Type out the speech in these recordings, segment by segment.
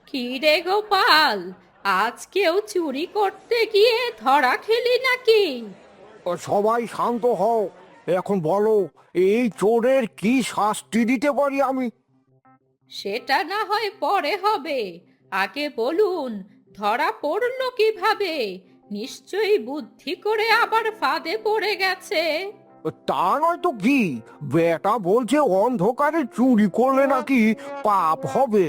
কি রে গোপাল, আজ কেউ চুরি করতে গিয়ে ধরা খেলি নাকি? সবাই শান্ত হও। এখন বলো, এই চোরের কি শাস্তি দিতে পারি আমি? সেটা না হয় পরে হবে, আগে বলুন ধরা পড়লো কিভাবে? নিশ্চয়ই বুদ্ধি করে আবার ফাঁদে পড়ে গেছে। তা নয় তো কি, বেটা বলছে অন্ধকারে চুরি করলে নাকি পাপ হবে,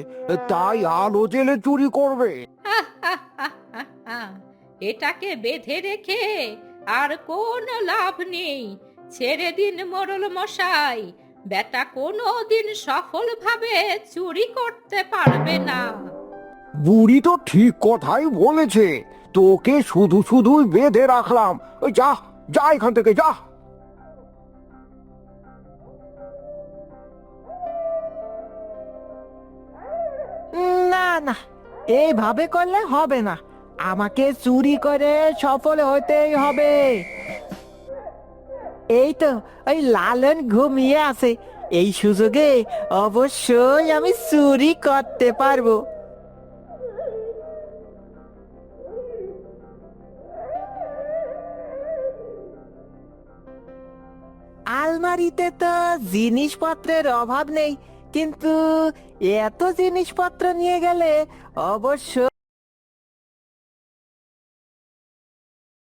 তাই আলো জেলে চুরি করবে। এটাকে বেঁধে রেখে আর কোনো লাভ নেই। ছেড়ে দিন মোড়ল মশাই, বেটা কোনো দিন সফলভাবে চুরি করতে পারবে না। বুড়ি তো ঠিক কথাই বলেছে, তোকে শুধু শুধুই বেঁধে রাখলাম। ওই যা, যা এখান থেকে যা। না না, এইভাবে করলে হবে না। আমাকে চুরি করে সফল হতেই হবে। এই তো, ওই লালন ঘুমিয়ে আছে, এই সুযোগে অবশ্যই আমি চুরি করতে পারবো। আলমারিতে তো জিনিসপত্রের অভাব নেই, কিন্তু এত জিনিসপত্র নিয়ে গেলে অবশ্য